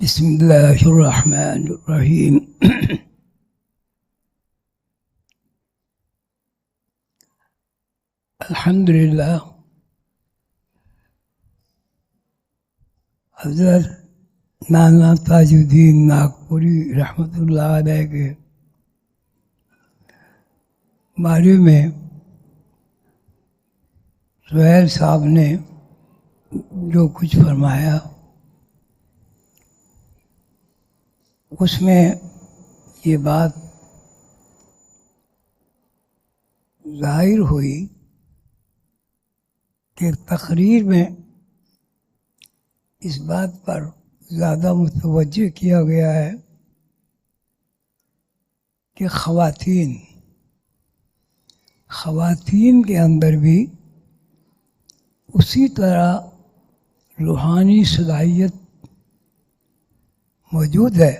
بسم اللہ الرحمن الرحیم۔ الحمدللہ حضرت مولانا تاج الدین ناگپوری رحمۃ اللہ علیہ کے بارے میں سہیل صاحب نے جو کچھ فرمایا اس میں یہ بات ظاہر ہوئی کہ تقریر میں اس بات پر زیادہ متوجہ کیا گیا ہے کہ خواتین کے اندر بھی اسی طرح روحانی صلاحیت موجود ہے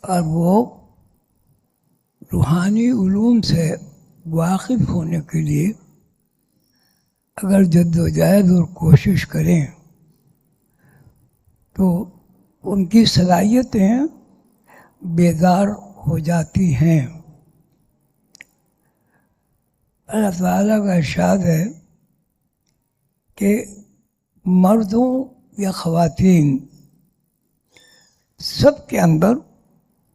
اور وہ روحانی علوم سے واقف ہونے کے لیے اگر جد و جہد اور کوشش کریں تو ان کی صلاحیتیں بیدار ہو جاتی ہیں۔ اللہ تعالیٰ کا ارشاد ہے کہ مردوں یا خواتین سب کے اندر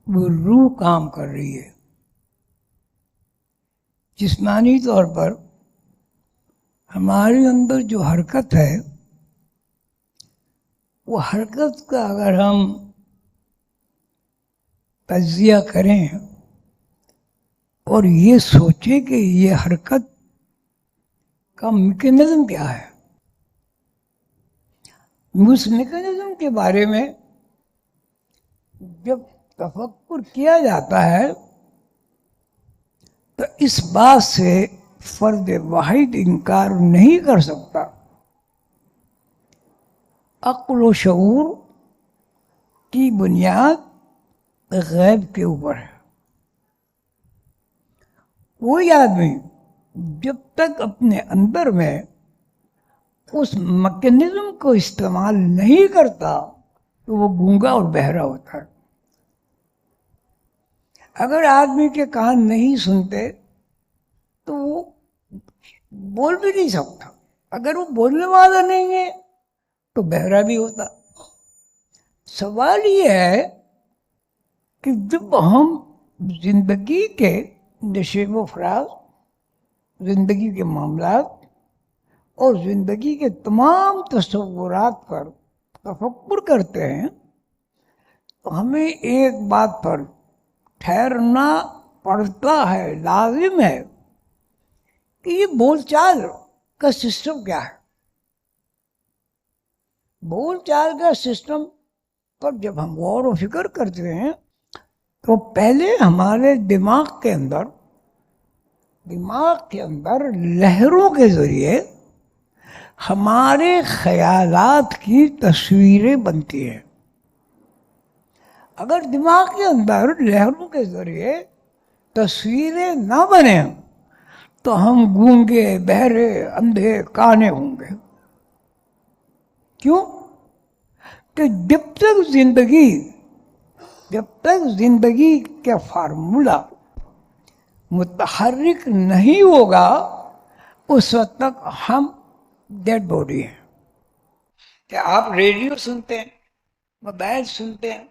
وہ روح کام کر رہی ہے۔ جسمانی طور پر ہمارے اندر جو حرکت ہے وہ حرکت کا اگر ہم تجزیہ کریں اور یہ سوچیں کہ یہ حرکت کا میکینزم کیا ہے، اس میکینزم کے بارے میں جب تفکر کیا جاتا ہے تو اس بات سے فرد واحد انکار نہیں کر سکتا۔ عقل و شعور کی بنیاد غیب کے اوپر ہے۔ کوئی آدمی جب تک اپنے اندر میں اس میکینزم کو استعمال نہیں کرتا تو وہ گونگا اور بہرا ہوتا ہے۔ اگر آدمی کے کان نہیں سنتے تو وہ بول بھی نہیں سکتا، اگر وہ بولنے والا نہیں ہے تو بہرا بھی ہوتا۔ سوال یہ ہے کہ جب ہم زندگی کے نشیب و فراز، زندگی کے معاملات اور زندگی کے تمام تصورات پر تفکر کرتے ہیں تو ہمیں ایک بات پر ٹھہرنا پڑتا ہے، لازم ہے کہ یہ بول چال کا سسٹم کیا ہے۔ بول چال کا سسٹم پر جب ہم غور و فکر کرتے ہیں تو پہلے ہمارے دماغ کے اندر لہروں کے ذریعے ہمارے خیالات کی تصویریں بنتی ہیں۔ اگر دماغ کے اندر لہروں کے ذریعے تصویریں نہ بنیں تو ہم گونگے، بہرے، اندھے، کانے ہوں گے۔ کیوں؟ کہ جب تک زندگی کا فارمولہ متحرک نہیں ہوگا اس وقت تک ہم ڈیڈ باڈی ہیں۔ کہ آپ ریڈیو سنتے ہیں، موبائل سنتے ہیں،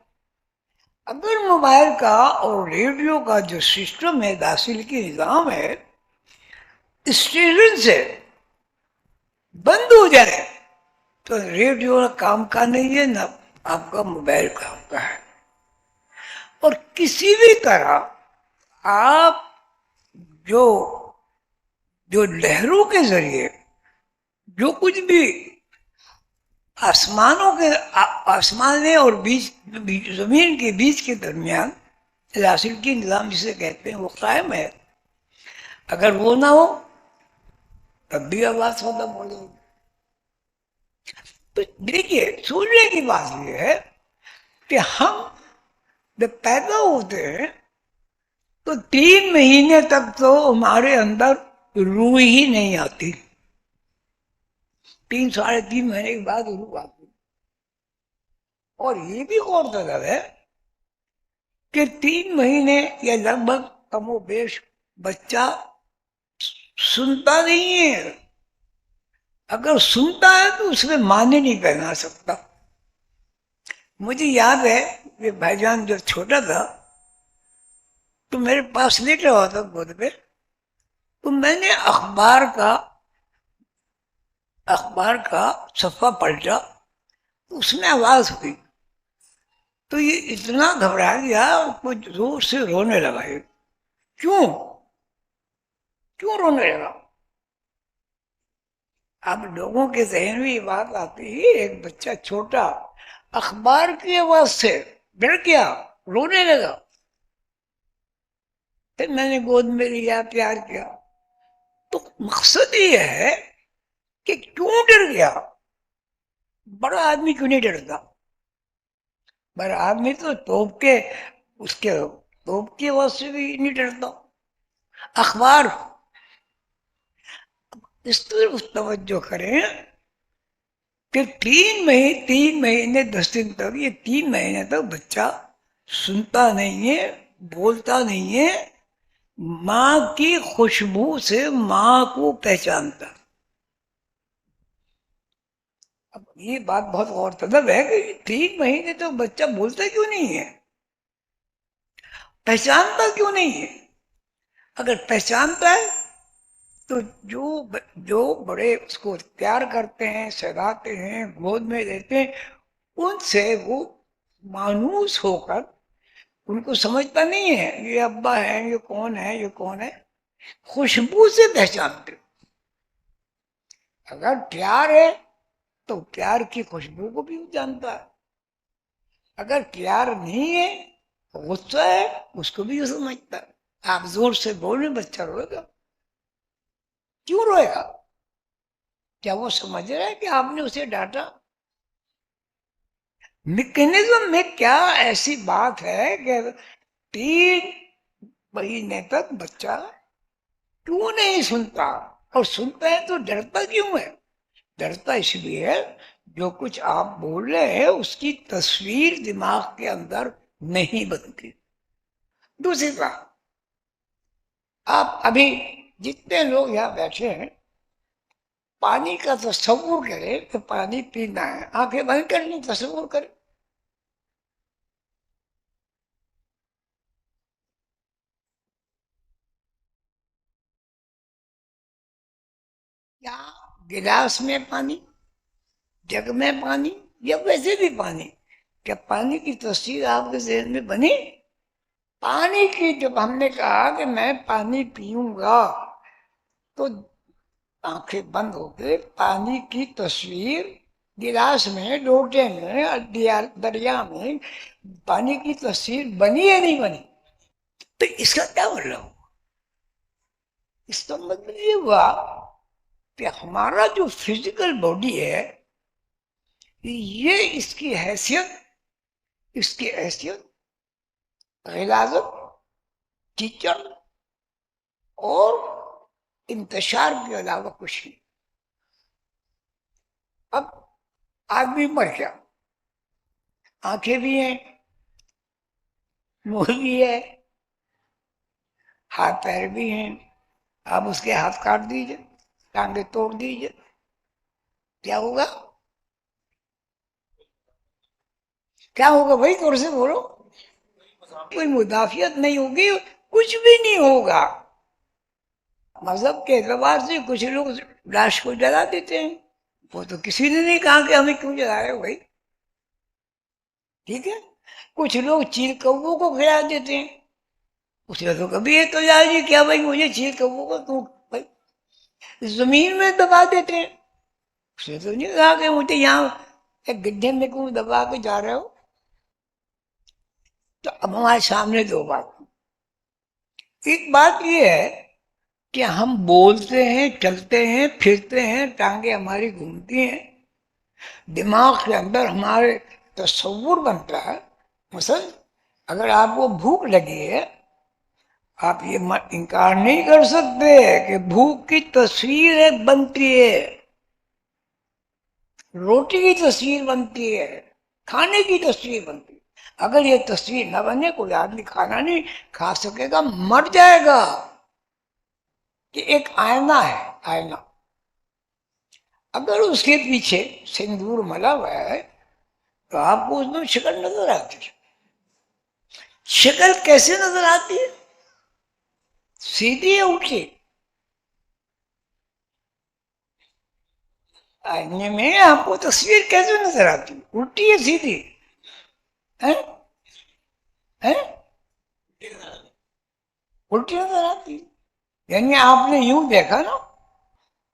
اگر موبائل کا اور ریڈیو کا جو سسٹم ہے، داخل کی نظام ہے، اسٹیشن سے بند ہو جائے تو ریڈیو کام کا نہیں ہے، نہ آپ کا موبائل کام کا ہے۔ اور کسی بھی طرح آپ جو لہروں کے ذریعے جو کچھ بھی آسمان اور زمین کے بیچ کے درمیان حاصل کی نظام جسے کہتے ہیں وہ قائم ہے، اگر وہ نہ ہو تب بھی آواز ختم ہو جائے گی۔ تو دیکھیے، سوچنے کی بات یہ ہے کہ ہم جب پیدا ہوتے ہیں تو 3 مہینے تک تو ہمارے اندر روح ہی نہیں آتی، 3 ساڑھے 3 مہینے کے بعد روح آتی۔ اور یہ بھی غور طلب ہے کہ 3 مہینے یا لگ بھگ کم و بیش بچہ سنتا نہیں ہے. اگر سنتا ہے تو اس میں معنی نہیں پہنا سکتا. مجھے یاد ہے کہ بھائی جان جب چھوٹا تھا تو میرے پاس لیٹا ہوا تھا گود پہ، تو میں نے اخبار کا صفحہ پلٹا تو اس میں آواز ہوئی، تو یہ اتنا گھبرا گیا اور کچھ زور سے رونے لگا. کیوں رونے لگا؟ اب لوگوں کے ذہن میں یہ بات آتی ہے، ایک بچہ چھوٹا اخبار کی آواز سے ڈر گیا، رونے لگا. پھر میں نے گود میں لیا، پیار کیا. تو مقصد یہ ہے کہ کیوں ڈر گیا؟ بڑا آدمی کیوں نہیں ڈرتا؟ بڑا آدمی تو توپ کی آواز سے بھی نہیں ڈرتا. اخبار اس طرف توجہ کریں کہ 3 مہینے 10 دن تک، یہ 3 مہینے تک بچہ سنتا نہیں ہے، بولتا نہیں ہے، ماں کی خوشبو سے ماں کو پہچانتا. اب یہ بات بہت غور طلب ہے کہ 3 مہینے تک بچہ بولتا کیوں نہیں ہے، پہچانتا کیوں نہیں ہے؟ اگر پہچانتا ہے تو جو بڑے اس کو پیار کرتے ہیں، سہلاتے ہیں، گود میں لیتے ہیں، ان سے وہ مانوس ہو کر ان کو سمجھتا نہیں ہے یہ ابا ہے، یہ کون ہے، یہ کون ہے. خوشبو سے پہچانتے. اگر پیار ہے تو پیار کی خوشبو کو بھی جانتا ہے. اگر پیار نہیں ہے، غصہ ہے، اس کو بھی سمجھتا ہے. آپ زور سے بولیں بچہ روئے گا. کیوں روئے گا؟ کیا وہ سمجھ رہا ہے کہ آپ نے اسے ڈانٹا؟ میکینزم میں کیا ایسی بات ہے کہ 3 مہینے تک بچہ کیوں نہیں سنتا؟ اور سنتا ہے تو ڈرتا کیوں ہے؟ ڈرتا اس لیے ہے جو کچھ آپ بول رہے ہیں اس کی تصویر دماغ کے اندر نہیں بنتی. دوسری بات، آپ ابھی جتنے لوگ یہاں بیٹھے ہیں پانی کا تصور کریں کہ پانی پینا ہے، آنکھیں بند کر لیں، تصور کریں. یا گلاس میں پانی، جگ میں پانی، یا ویسے بھی پانی، کیا پانی کی تصویر آپ کے ذہن میں بنی؟ پانی کی جب ہم نے کہا کہ میں پانی پیوں گا تو آنکھیں بند ہو کے پانی کی تصویر گلاس میں، لوٹے میں، دریا میں پانی کی تصویر بنی یا نہیں بنی؟ تو اس کا کیا مطلب ہوا؟ اس کا مطلب یہ ہوا کہ ہمارا جو فزیکل باڈی ہے یہ اس کی حیثیت غلاظت، کیچڑ اور انتشار کے علاوہ کچھ نہیں. اب آدمی مر گیا، آنکھیں بھی ہیں، منہ بھی ہے، ہاتھ پیر بھی ہیں. آپ اس کے ہاتھ کاٹ دیجئے، ٹانگیں توڑ دیجئے، کیا ہوگا؟ کیا ہوگا بھائی؟ طور سے بولو. کوئی مدافعت نہیں ہوگی، کچھ بھی نہیں ہوگا. مذہب کے اعتبار سے کچھ لوگ لاش کو جلا دیتے ہیں، وہ تو کسی نے نہیں کہا کہ ہمیں کیوں جلا رہے ہو بھائی، ٹھیک ہے. کچھ لوگ چیل کبو کو کھلا دیتے ہیں، اس نے تو کبھی یہ تو جی کیا بھائی مجھے چیل کبو کو تو بھائی زمین میں دبا دیتے ہیں، اس نے تو نہیں کہا کہ مجھے یہاں ایک گڈھے میں کیوں دبا کے جا رہے ہو. تو اب ہمارے سامنے دو بات. ایک بات یہ ہے کہ ہم بولتے ہیں، چلتے ہیں، پھرتے ہیں، ٹانگیں ہماری گھومتی ہیں، دماغ کے اندر ہمارے تصور بنتا ہے. مثلا اگر آپ کو بھوک لگی ہے، آپ یہ انکار نہیں کر سکتے کہ بھوک کی تصویر ایک بنتی ہے، روٹی کی تصویر بنتی ہے، کھانے کی تصویر بنتی. اگر یہ تصویر نہ بنے کوئی آدمی کھانا نہیں کھا سکے گا، مر جائے گا. کہ ایک آئینہ ہے، آئینہ، اگر اس کے پیچھے سندور ملا ہوا ہے تو آپ کو اس میں شکل نظر آتی ہے. شکل کیسے نظر آتی ہے؟ سیدھی ہے الٹی؟ آئینے میں آپ کو تصویر کیسے نظر آتی ہے؟ الٹی ہے سیدھی؟ الٹی نظر آتی. یعنی آپ نے یوں دیکھا نا،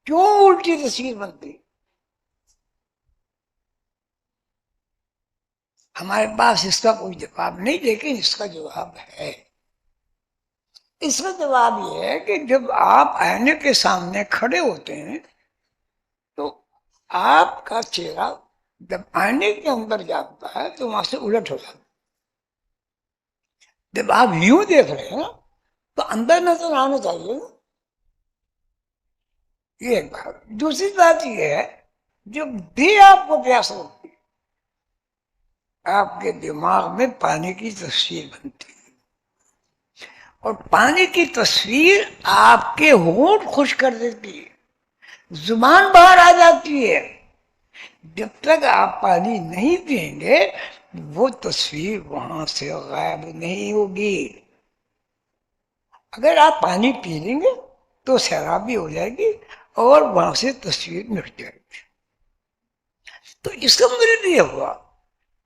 کیوں الٹی تصویر بنتی؟ ہمارے پاس اس کا کوئی جواب نہیں، لیکن اس کا جواب ہے. اس کا جواب یہ ہے کہ جب آپ آئینے کے سامنے کھڑے ہوتے ہیں تو آپ کا چہرہ جب آئینے کے اندر جاتا ہے تو وہاں سے الٹ ہو جاتا ہے. جب آپ یوں دیکھ رہے ہیں تو اندر نظر آنا چاہیے. یہ ایک بات. دوسری بات یہ ہے، جب بھی آپ کو پیاس لگتی ہے آپ کے دماغ میں پانی کی تصویر بنتی ہے، اور پانی کی تصویر آپ کے ہونٹ خشک کر دیتی ہے، زبان باہر آ جاتی ہے. جب تک آپ پانی نہیں پئیں گے وہ تصویر وہاں سے غائب نہیں ہوگی. اگر آپ پانی پی لیں گے تو سیرابی ہو جائے گی اور وہاں سے تصویر مٹ جائے گی. تو اس کا مطلب یہ ہوا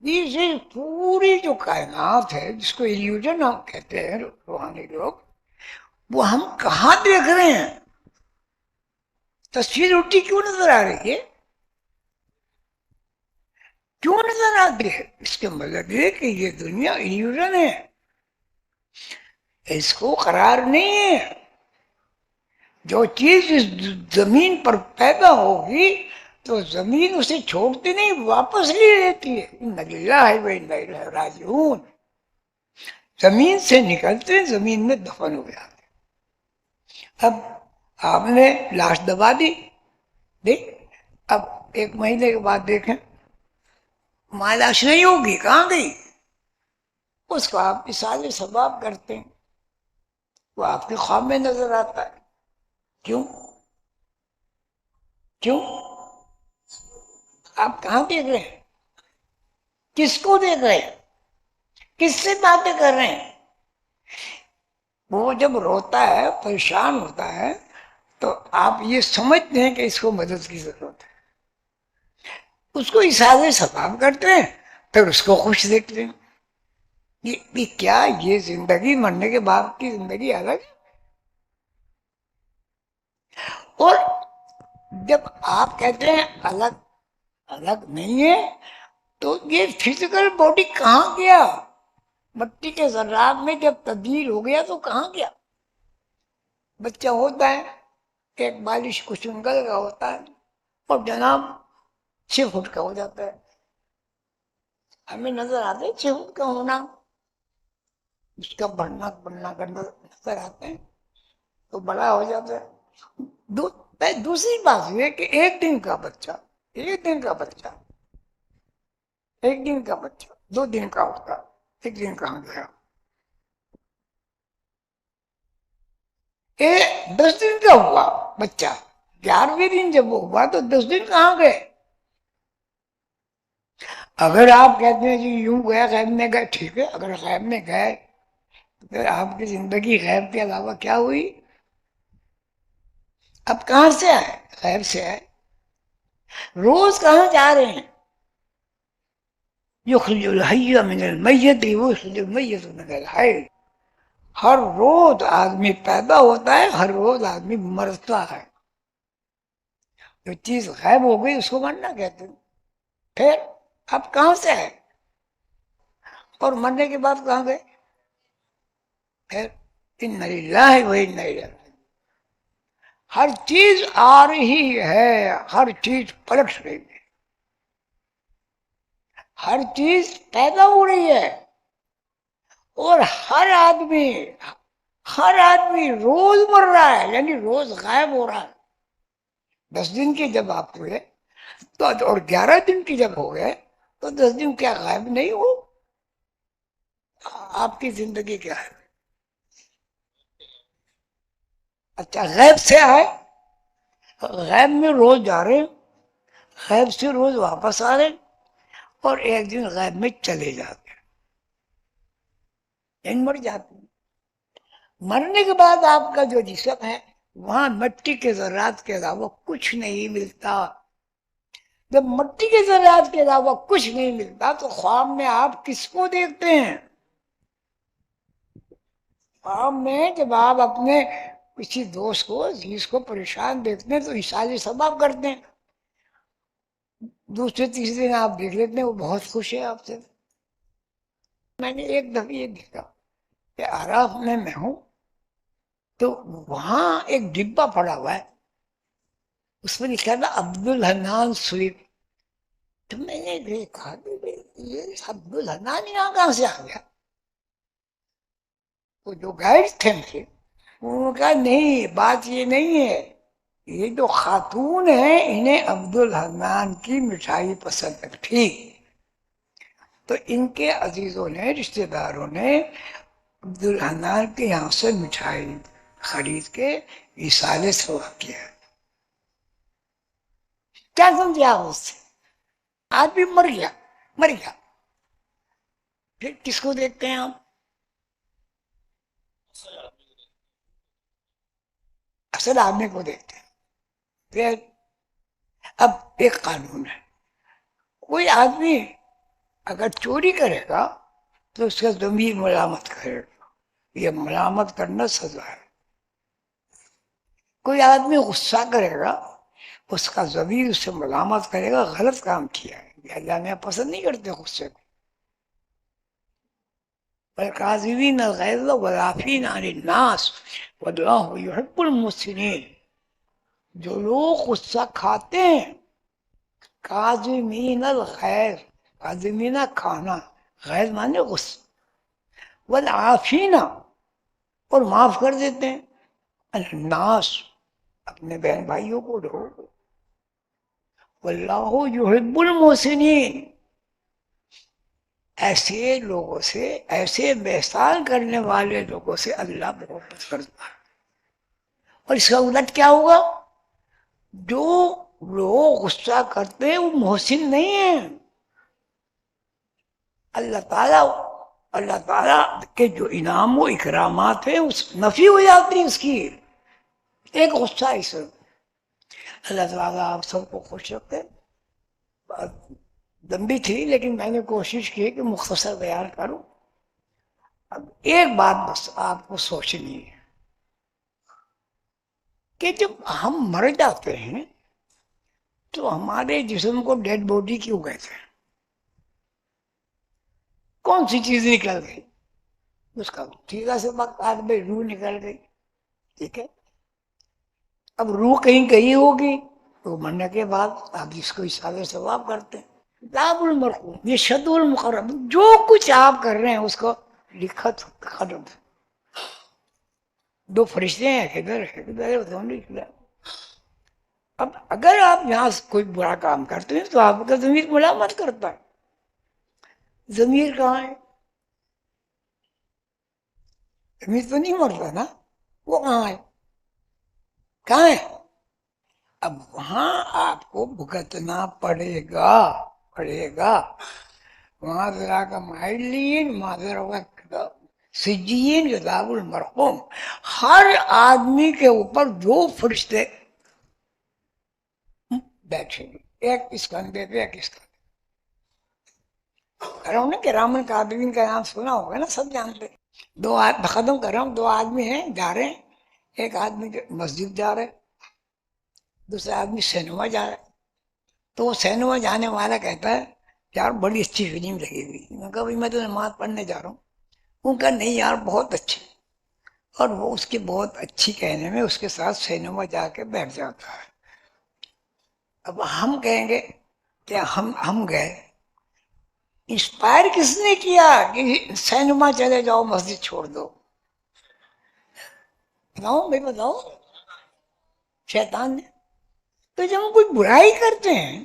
یہ پوری جو کائنات ہے جس کو ایلیوژن ہم کہتے ہیں روحانی لوگ، وہ ہم کہاں دیکھ رہے ہیں؟ تصویر الٹی کیوں نظر آ رہی ہے؟ کیوں نظر آتی ہے؟ اس کے مطلب یہ کہ یہ دنیا ایلیوژن ہے، اس کو قرار نہیں ہے. جو چیز اس زمین پر پیدا ہوگی تو زمین اسے چھوڑتی نہیں، واپس لے لیتی ہے. اِنَّ لِلَّهِ وَإِنَّا إِلَيْهِ رَاجِعُونَ. زمین سے نکلتے زمین میں دفن ہو جاتے. اب آپ نے لاش دبا دی، دیکھ اب ایک مہینے کے بعد دیکھیں ماں لاش نہیں ہوگی، کہاں گئی؟ اس کو آپ مثال ثواب کرتے ہیں، وہ آپ کے خواب میں نظر آتا ہے. کیوں؟ کیوں؟ آپ کہاں دیکھ رہے ہیں؟ کس کو دیکھ رہے ہیں؟ کس سے باتیں کر رہے ہیں؟ وہ جب روتا ہے پریشان ہوتا ہے تو آپ یہ سمجھتے ہیں کہ اس کو مدد کی ضرورت ہے، اس کو اشارے ثواب کرتے ہیں، پھر اس کو خوش دیکھتے ہیں. یہ کیا یہ زندگی مرنے کے بعد کی زندگی الگ ہے؟ اور جب آپ کہتے ہیں الگ الگ نہیں ہے تو یہ فزیکل باڈی کہاں گیا؟ مٹی کے ذرات میں جب تبدیل ہو گیا تو کہاں گیا؟ بچہ ہوتا ہے ایک بالش کچھ انگل کا ہوتا ہے اور جناب 6 فٹ کا ہو جاتا ہے. ہمیں نظر آتا ہے 6 فٹ کا ہونا، اس کا بڑھنا نظر آتے ہیں تو بڑا ہو جاتا ہے. دوسری بات یہ کہ ایک دن کا بچہ 2 دن کا ہوتا، 1 دن کہاں گیا؟ 10 دن کا ہوا بچہ، 11ویں دن جب وہ ہوا تو 10 دن کہاں گئے؟ اگر آپ کہتے ہیں جی یوں گیا غیب میں گئے، ٹھیک ہے، اگر غیب میں گئے تو پھر آپ کی زندگی غیب کے علاوہ کیا ہوئی؟ اب کہاں سے آئے؟ غیب سے آئے. روز کہاں جا رہے ہیں؟ یخرج الحی من المیت ویخرج المیت من الحی. ہر روز آدمی پیدا ہوتا ہے، ہر روز آدمی مرتا ہے. جو چیز غائب ہو گئی اس کو مرنا کہتے ہیں. پھر اب کہاں سے آئے اور مرنے کے بعد کہاں گئے؟ پھر اِنَّ لِلَّهِ وَإِنَّا إِلَيْهِ رَاجِعُونَ. ہر چیز آ رہی ہے، ہر چیز پلٹ رہی ہے، ہر چیز پیدا ہو رہی ہے، اور ہر آدمی روز مر رہا ہے، یعنی روز غائب ہو رہا ہے. 10 دن کے جب آپ ہوئے تو اور 11 دن کی جب ہو گئے تو تو 10 دن کیا غائب نہیں ہو؟ آپ کی زندگی کیا ہے؟ اچھا غیب سے آئے، غیب میں روز جا رہے، غیب سے روز واپس آ رہے، اور ایک دن غیب میں چلے جاتے ہیں، یعنی مر جاتے ہیں۔ مرنے کے بعد آپ کا جو جسم ہے وہاں مٹی کے ذرات کے علاوہ کچھ نہیں ملتا۔ جب مٹی کے ذرات کے علاوہ کچھ نہیں ملتا تو خواب میں آپ کس کو دیکھتے ہیں؟ خواب میں جب آپ اپنے کسی دوست کو عزیز کو پریشان دیکھتے ہیں تو اشارے سباب کرتے ہیں، دوسرے تیسرے دن آپ دیکھ لیتے ہیں وہ بہت خوش ہے آپ سے۔ میں نے ایک دفعہ یہ دیکھا کہ عراف میں ہوں تو وہاں ایک ڈبہ پڑا ہوا ہے، اس میں لکھا تھا عبدالحنان سویٹ۔ تو میں نے دیکھا کہ یہ عبدالحنان یہاں کہاں سے آ گیا؟ وہ جو گائیڈ تھے مجھے انہوں نے کہا نہیں، بات یہ نہیں ہے، یہ جو خاتون ہیں انہیں عبدالحنان کی مٹھائی پسند تھی، تو ان کے عزیزوں نے، رشتہ داروں نے عبدالحنان کے یہاں سے مٹھائی خرید کے ایصال ثواب کیا۔ کیا سمجھے آپ اس سے؟ آدمی مر گیا، مر گیا، پھر کس کو دیکھتے ہیں آپ؟ اصل آدمی کو دیکھتے ہیں۔ پھر اب ایک قانون ہے، کوئی آدمی اگر چوری کرے گا تو اس کا ضمیر ملامت کرے گا، یہ ملامت کرنا سزا ہے۔ کوئی آدمی غصہ کرے گا اس کا ضمیر اس سے ملامت کرے گا، غلط کام کیا ہے، اللہ نے پسند نہیں کرتے غصے کو۔ والکاظمین الغیظ والعافین عن الناس واللہ یحب المحسنین۔ جو لوگ غصہ کھاتے ہیں، کاظمین الغیظ، کاظمین کھانا، غیظ مانے غصہ، والعافین اور معاف کر دیتے ہیں، عن الناس اپنے بہن بھائیوں کو، لوگوں کو، واللہ یحب المحسنین، ایسے لوگوں سے، ایسے احسان کرنے والے لوگوں سے اللہ محبت کرتا ہے۔ اور اس کا الٹ کیا ہوگا؟ جو لوگ غصہ کرتے ہیں وہ محسن نہیں ہیں۔ اللہ تعالیٰ کے جو انعام و اکرامات ہیں اس نفی ہو جاتی ہے اس کی، ایک غصہ اس میں۔ اللہ تعالیٰ آپ سب کو خوش رکھے۔ بات لمبی تھی لیکن میں نے کوشش کی کہ مختصر بیان کروں۔ اب ایک بات بس آپ کو سوچنی ہے کہ جب ہم مر جاتے ہیں تو ہمارے جسم کو ڈیڈ باڈی کیوں کہتے ہیں؟ کون سی چیز نکل گئی؟ اس کا ٹھیکا سے وقت آج میں روح نکل گئی، ٹھیک ہے، اب روح کہیں گئی ہوگی تو مرنے کے بعد آپ اس کو ایصال ثواب کرتے ہیں۔ کتاب المرقوم، یہ شد المقرب، جو کچھ آپ کر رہے ہیں اس کو لکھت ختم۔ دو فرشتے ہیں، ادھر اب اگر آپ یہاں کوئی برا کام کرتے ہیں تو آپ کا ضمیر ملامت کرتا ہے۔ ضمیر کہاں ہے؟ ضمیر تو نہیں مرتا نا، وہ کہاں ہے؟ کہاں ہے؟ اب وہاں آپ کو بھگتنا پڑے گا، وہاں ذرا کا مائلین معذر وقت سجین کتاب المرقوم، ہر آدمی کے اوپر دو فرشتے بیٹھے گے، ایک اس کندھے پہ ایک اس کندھے۔ کہہ رہا ہوں نا کہ کرام الکاتبین کا نام سنا ہوگا نا، سب جانتے۔ ختم کر رہا ہوں، دو آدمی ہیں جا رہے ہیں، ایک آدمی مسجد جا رہا ہے، دوسرا آدمی سینما جا رہا ہے۔ تو وہ سینما جانے والا کہتا ہے یار بڑی اچھی فلم لگی ہوئی، میں کہا بھائی میں تو نماز پڑھنے جا رہا ہوں۔ وہ کہا نہیں یار بہت اچھی، اور وہ اس کی بہت اچھی کہنے میں اس کے ساتھ سینما جا کے بیٹھ جاتا ہے۔ اب ہم کہیں گے کہ ہم گئے، انسپائر کس نے کیا کہ سینما چلے جاؤ مسجد چھوڑ دو؟ بتاؤ بھائی بتاؤ، شیطان نے۔ تو جب ہم کوئی برائی کرتے ہیں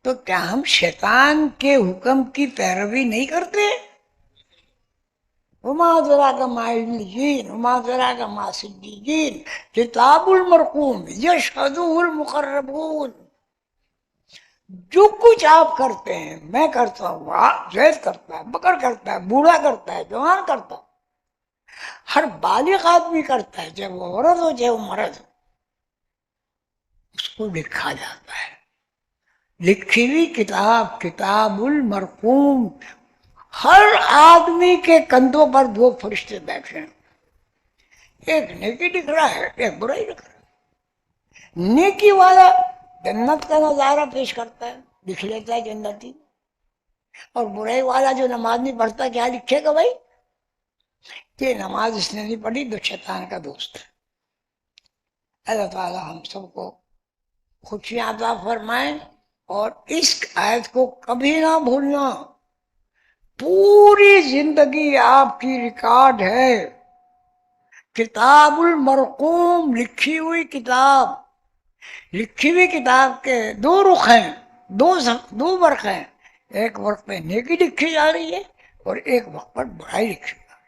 تو کیا ہم شیطان کے حکم کی پیروی نہیں کرتے؟ وما ادراک ما علیین وما ادراک ما سجین کتاب المرقوم یشہدہ المقربون. جو کچھ آپ کرتے ہیں میں کرتا ہوں، زید کرتا ہے، بکر کرتا ہے، بوڑھا کرتا ہے، جوان کرتا ہے، ہر بالغ آدمی کرتا ہے، چاہے وہ عورت ہو چاہے وہ مرد ہو، اس کو لکھا جاتا ہے. لکھی ہوئی کتاب، کتاب المرقوم. ہر آدمی کے کندھوں پر دو فرشتے بیٹھے ہیں، ایک نیکی لکھ رہا ہے ایک برائی لکھ رہا ہے. نیکی والا جنت کا نظارہ پیش کرتا ہے، لکھ لیتا ہے جنتی، اور برائی والا جو نماز نہیں پڑھتا کیا لکھے گا بھائی؟ کہ نماز اس نے نہیں پڑھی تو شیطان کا دوست ہے. اللہ تعالی ہم سب کو خوشیاں عطا فرمائیں، اور اس آیت کو کبھی نہ بھولنا. پوری زندگی آپ کی ریکارڈ ہے. کتاب المرقوم، لکھی ہوئی کتاب. لکھی ہوئی کتاب کے دو رخ ہیں، دو ورق ہیں. ایک ورق پہ نیکی لکھی جا رہی ہے اور ایک ورق پر برائی لکھی جا رہی ہے.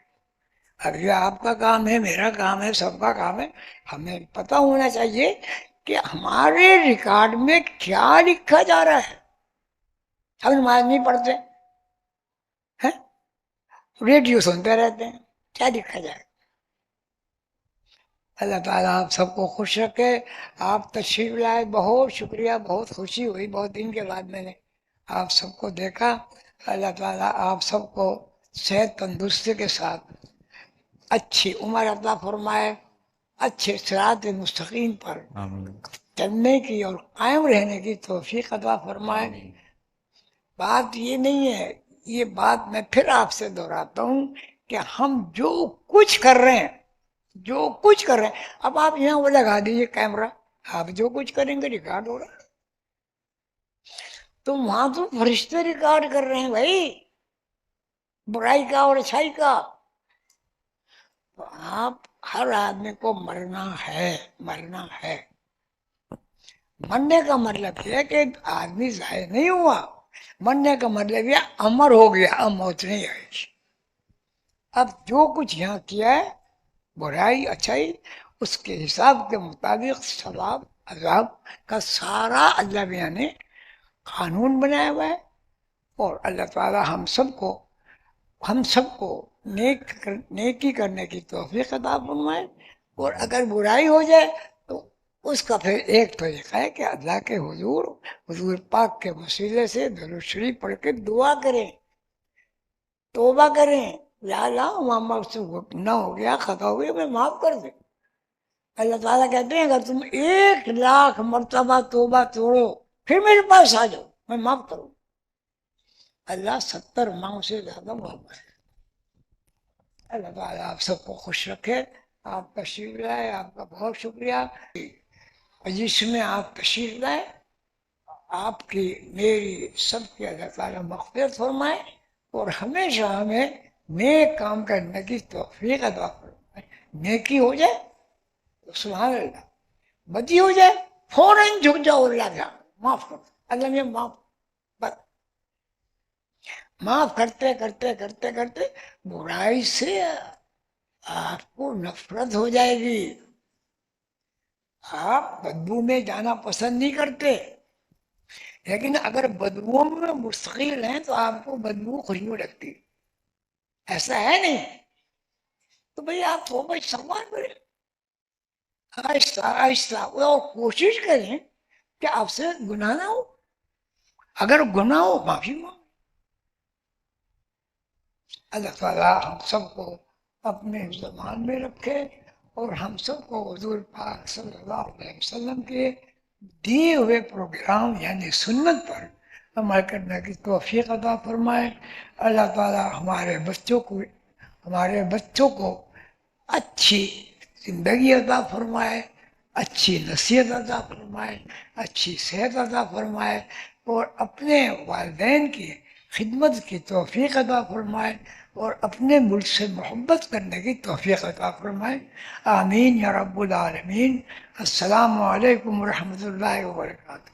اب یہ آپ کا کام ہے، میرا کام ہے، سب کا کام ہے. ہمیں پتہ ہونا چاہیے کہ ہمارے ریکارڈ میں کیا لکھا جا رہا ہے. ہم نماز نہیں پڑھتے ہیں، ریڈیو سنتے رہتے ہیں، کیا لکھا جائے؟ اللہ تعالیٰ آپ سب کو خوش رکھے. آپ تشریف لائے، بہت شکریہ، بہت خوشی ہوئی. بہت دن کے بعد میں نے آپ سب کو دیکھا. اللہ تعالیٰ آپ سب کو صحت تندرستی کے ساتھ اچھی عمر عطا فرمائے، اچھے صراط مستقیم پر چلنے کی اور قائم رہنے کی توفیق عطا فرمائے. بات یہ نہیں ہے، یہ بات میں پھر آپ سے دہراتا ہوں کہ ہم جو کچھ کر رہے ہیں، جو کچھ کر رہے ہیں، اب آپ یہاں وہ لگا دیجیے کیمرہ، آپ جو کچھ کریں گے ریکارڈ ہو رہا ہے. تو وہاں تو فرشتے ریکارڈ کر رہے ہیں بھائی، برائی کا اور اچھائی کا. تو آپ ہر آدمی کو مرنا ہے، مرنا ہے. مرنے کا مطلب یہ ہے کہ آدمی ضائع نہیں ہوا، مرنے کا مطلب یہ امر ہو گیا، اب موت نہیں آئے گی. اب جو کچھ یہاں کیا ہے برائی اچھائی، اس کے حساب کے مطابق ثواب عذاب کا سارا اللہ میاں نے قانون بنایا ہوا ہے. اور اللہ تعالی ہم سب کو نیکی کرنے کی توفیق عطا فرمائے. اور اگر برائی ہو جائے تو اس کا پھر ایک طریقہ ہے کہ اللہ کے حضور پاک کے وسیلے سے درود شریف پڑھ کے دعا کریں، توبہ کریں، یا اللہ محمد سے نہ ہو گیا، خطا ہو گیا، میں معاف کر دیں. اللہ تعالیٰ کہتے ہیں اگر تم 1,00,000 مرتبہ توبہ توڑو پھر میرے پاس آ جاؤ، میں معاف کروں. اللہ 70 ماہ سے زیادہ محبت ہے. اللہ تعالیٰ آپ سب کو خوش رکھے. آپ تشریف لائے، آپ کا بہت شکریہ. جس میں آپ تشریف لائے، آپ کی میری سب کی اللہ تعالیٰ مغفرت فرمائے اور ہمیشہ ہمیں نیک کام کرنے کی توفیق عطا فرمائے. نیکی ہو جائے تو سبحان اللہ، بدی ہو جائے فوراً جھک جاؤ، اللہ کا معاف کرو، اللہ میں معاف کرتے کرتے کرتے کرتے برائی سے آپ کو نفرت ہو جائے گی. آپ بدبو میں جانا پسند نہیں کرتے، لیکن اگر بدبو میں مستقل ہیں تو آپ کو بدبو خوشبو لگتی. ایسا ہے نہیں؟ تو بھئی آپ توبہ استغفار کریں آہستہ آہستہ، اور کوشش کریں کہ آپ سے گناہ نہ ہو. اگر گناہ ہو معافی مانگو. اللہ تعالیٰ ہم سب کو اپنے زبان میں رکھے اور ہم سب کو حضور پاک صلی اللہ علیہ وسلم کے دیے ہوئے پروگرام یعنی سنت پر عمل کرنے کی توفیق عطا فرمائے. اللہ تعالیٰ ہمارے بچوں کو اچھی زندگی عطا فرمائے، اچھی نصیحت عطا فرمائے، اچھی صحت عطا فرمائے اور اپنے والدین کی خدمت کی توفیق عطا فرمائے اور اپنے ملک سے محبت کرنے کی توفیق عطا فرمائے. آمین یا رب العالمین. السلام علیکم ورحمۃ اللہ وبرکاتہ.